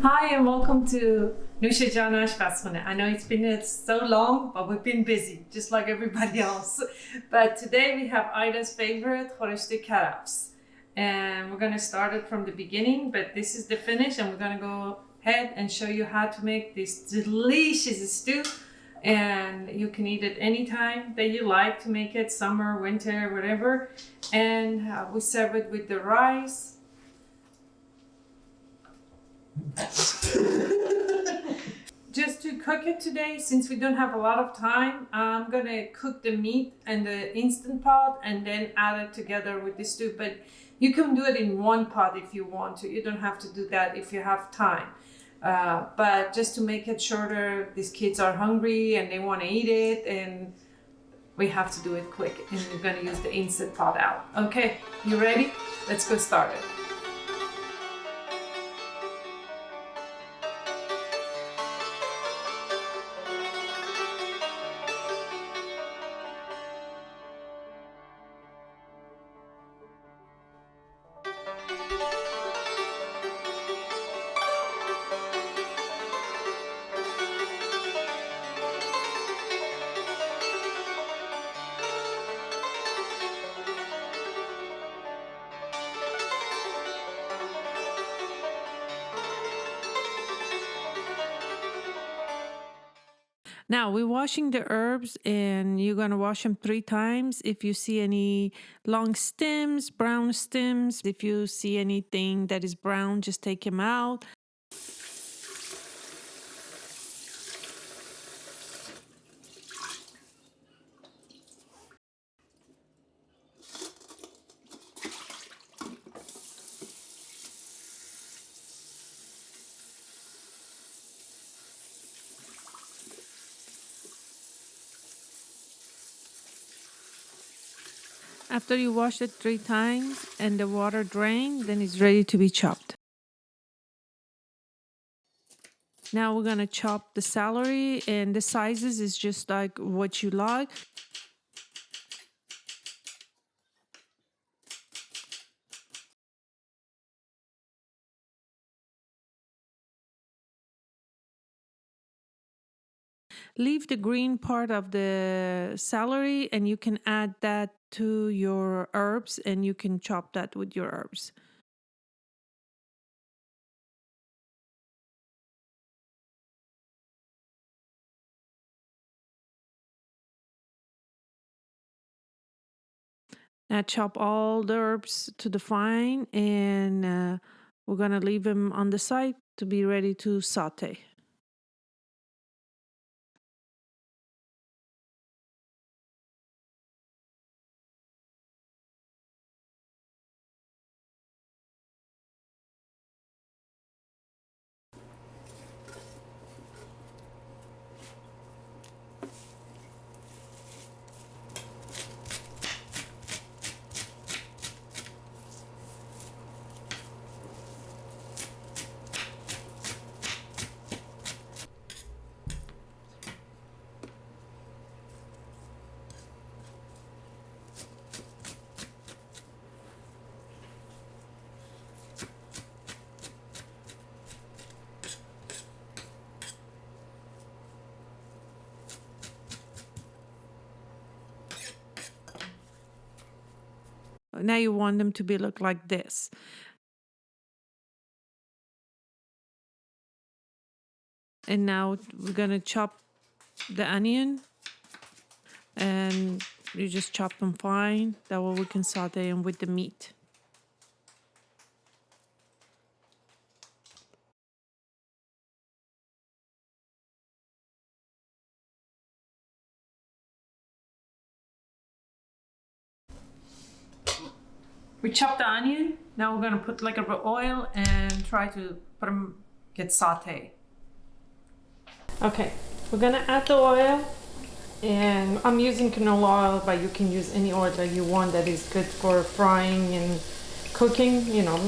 Hi and welcome to Nusha Jana Ashkaskhane. I know it's been so long, but we've been busy, just like everybody else. But today we have Ida's favorite, khoresht-e Karafs. And we're going to start it from the beginning, but this is the finish, and we're going to go ahead and show you how to make this delicious stew. And you can eat it anytime that you like to make it, summer, winter, whatever. And we serve it with the rice. Just to cook it today, since we don't have a lot of time, I'm gonna cook the meat in the Instant Pot and then add it together with the stew. But you can do it in one pot if you want to. You don't have to do that if you have time. But just to make it shorter, these kids are hungry and they want to eat it, and we have to do it quick. And we're gonna use the Instant Pot out. Okay, you ready? Let's go start it. Now we're washing the herbs, and you're going to wash them 3 times. If you see any long stems, brown stems, if you see anything that is brown, just take them out. After you wash it 3 times and the water drained, then it's ready to be chopped. Now we're gonna chop the celery, and the sizes is just like what you like. Leave the green part of the celery, and you can add that to your herbs, and you can chop that with your herbs. Now chop all the herbs to the fine, and we're gonna leave them on the side to be ready to saute. Now you want them to look like this. And now we're gonna chop the onion, and you just chop them fine. That way we can saute them with the meat. We chopped the onion. Now we're gonna put like a bit of oil and try to put them get sauteed. Okay, we're gonna add the oil, and I'm using canola oil, but you can use any oil that you want that is good for frying and cooking, you know.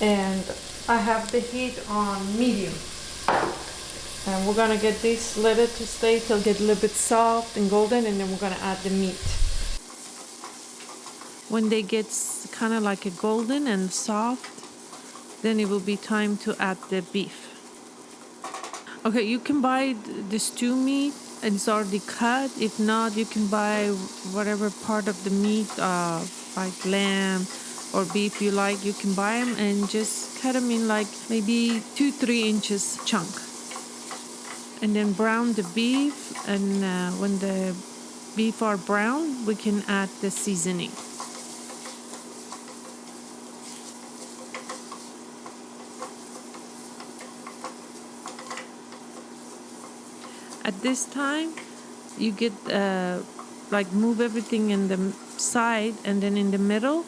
And I have the heat on medium. And we're gonna get this, let it to stay till it get a little bit soft and golden, and then we're gonna add the meat. When they get kind of like a golden and soft, then it will be time to add the beef. Okay, you can buy the stew meat and it's already cut. If not, you can buy whatever part of the meat, like lamb or beef you like. You can buy them and just cut them in like maybe 2-3 inches chunk. And then brown the beef, and when the beef are brown, we can add the seasoning. At this time, you get like move everything in the side, and then in the middle,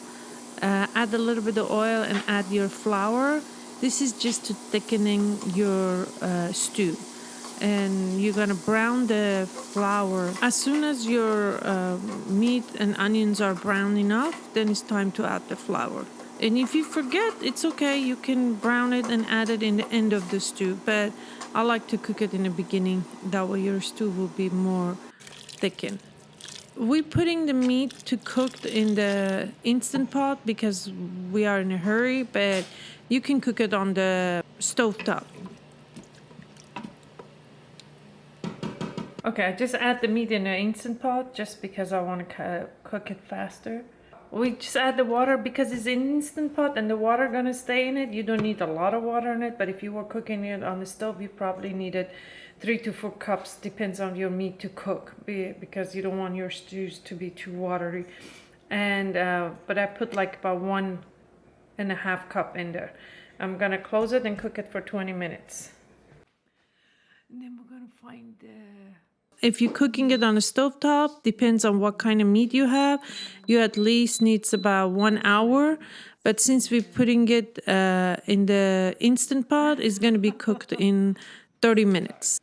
add a little bit of oil and add your flour. This is just to thickening your stew. And you're gonna brown the flour. As soon as your meat and onions are brown enough, then it's time to add the flour. And if you forget, it's okay. You can brown it and add it in the end of the stew. But I like to cook it in the beginning. That way your stew will be more thickened. We're putting the meat to cook in the Instant Pot because we are in a hurry, but you can cook it on the stovetop. Okay, I just add the meat in the Instant Pot just because I want to cook it faster. We just add the water because it's an Instant Pot and the water gonna stay in it. You don't need a lot of water in it, but if you were cooking it on the stove, you probably needed 3 to 4 cups, depends on your meat to cook, because you don't want your stews to be too watery. And but I put like about 1.5 cup in there. I'm gonna close it and cook it for 20 minutes. And then we're gonna find the... If you're cooking it on a stovetop, depends on what kind of meat you have. You at least needs about 1 hour. But since we're putting it in the Instant Pot, it's going to be cooked in 30 minutes.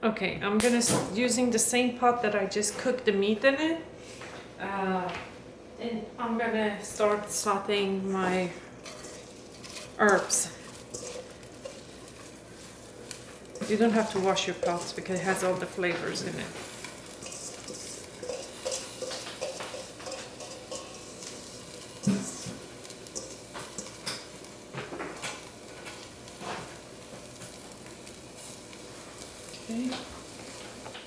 Okay, I'm going to using the same pot that I just cooked the meat in it. And I'm going to start sautéing my herbs. You don't have to wash your pots because it has all the flavors in it. Okay.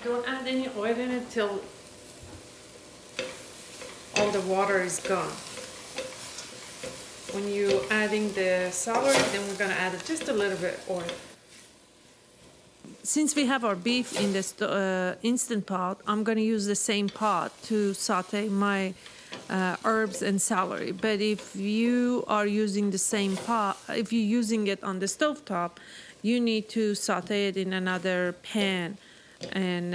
Don't add any oil in it till all the water is gone. When you're adding the celery, then we're gonna add just a little bit of oil. Since we have our beef in the Instant Pot, I'm going to use the same pot to sauté my herbs and celery. But if you are using the same pot, if you're using it on the stovetop, you need to sauté it in another pan. And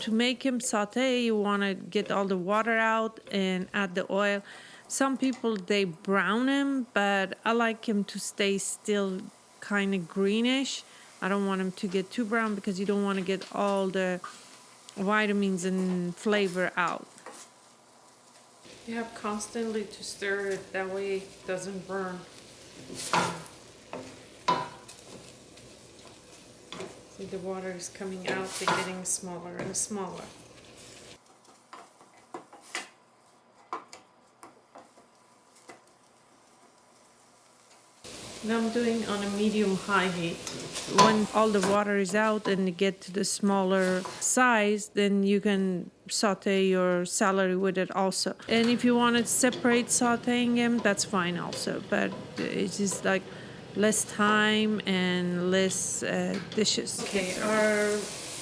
to make him sauté, you want to get all the water out and add the oil. Some people, they brown him, but I like him to stay still kind of greenish. I don't want them to get too brown because you don't want to get all the vitamins and flavor out. You have constantly to stir it, that way it doesn't burn. See, the water is coming out, they're getting smaller and smaller. Now I'm doing on a medium-high heat. When all the water is out and you get to the smaller size, then you can saute your celery with it also. And if you want to separate sauteing them, that's fine also. But it's just like less time and less dishes. Okay, our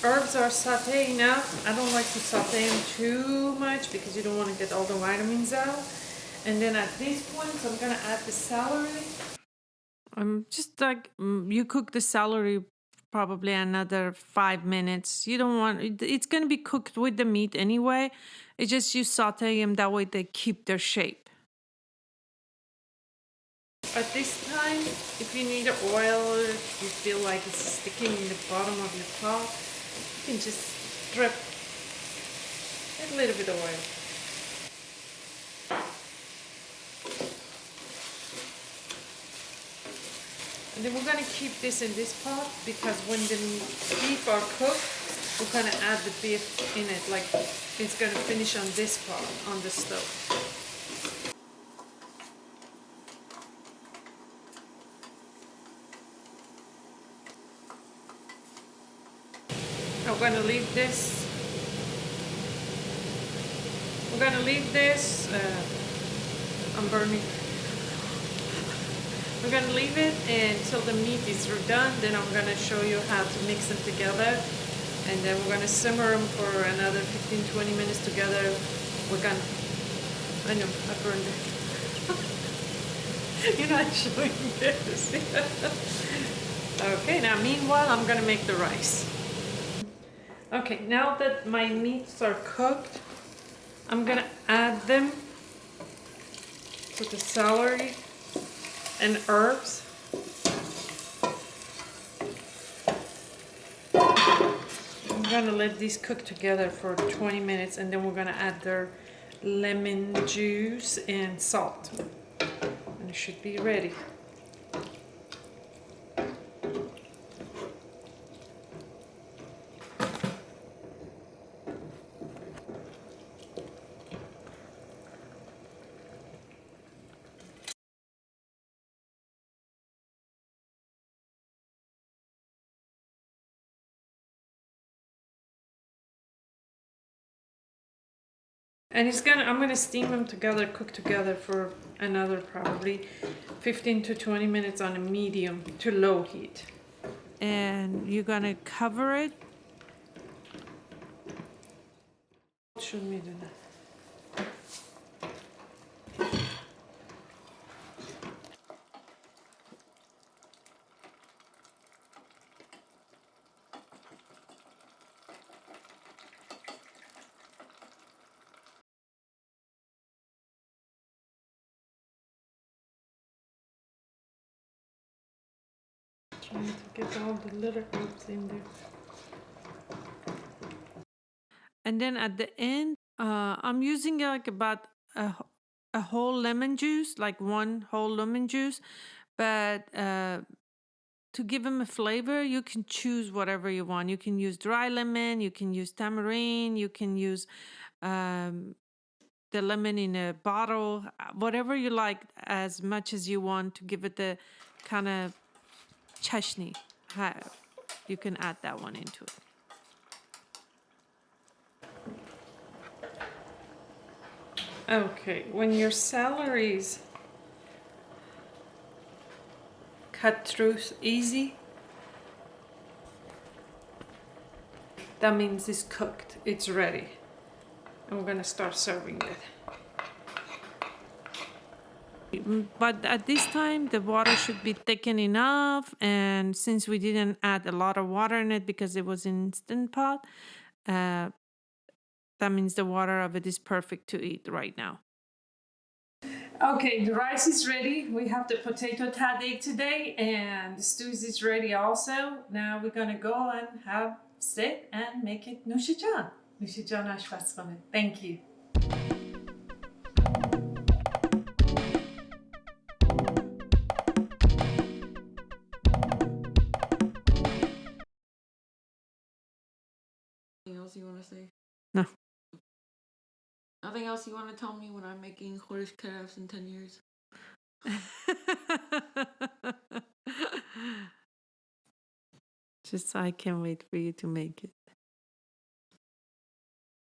herbs are sauteing now. I don't like to saute them too much because you don't want to get all the vitamins out. And then at this point, I'm going to add the celery. Just like you cook the celery probably another 5 minutes. You don't want it's going to be cooked with the meat anyway. It's just you saute them, that way they keep their shape. At this time, if you need oil, if you feel like it's sticking in the bottom of your pot, you can just drip a little bit of oil. And then we're going to keep this in this pot because when the beef are cooked, we're going to add the beef in it, like it's going to finish on this pot, on the stove. going to leave this. We're going to leave this. I'm burning. We're going to leave it until the meat is done. Then I'm going to show you how to mix them together. And then we're going to simmer them for another 15-20 minutes together. We're going to... I know, I burned it. You're not showing this. Okay, now meanwhile, I'm going to make the rice. Okay, now that my meats are cooked, I'm going to add them to the celery and herbs. I'm gonna let these cook together for 20 minutes and then we're gonna add their lemon juice and salt. And it should be ready. And I'm gonna steam them together, cook together for another probably 15 to 20 minutes on a medium to low heat. And you're gonna cover it. Show me the... Trying to get all the little herbs in there. And then at the end, I'm using like about a whole lemon juice, like one whole lemon juice. But to give them a flavor, you can choose whatever you want. You can use dry lemon, you can use tamarind, you can use the lemon in a bottle, whatever you like, as much as you want to give it the kind of chutney. You can add that one into it. Okay, when your celery's cut through easy, that means it's cooked, it's ready. And we're gonna start serving it. But at this time, the water should be thickened enough. And since we didn't add a lot of water in it because it was an Instant Pot, that means the water of it is perfect to eat right now. Okay, the rice is ready. We have the potato tablespoon today, and the stew is ready also. Now we're gonna go and sit and make it nushijan. Nushijan ashpazkhane. Thank you. Anything else you want to say? No. Nothing else you want to tell me when I'm making khoresht-e in 10 years? Just I can't wait for you to make it.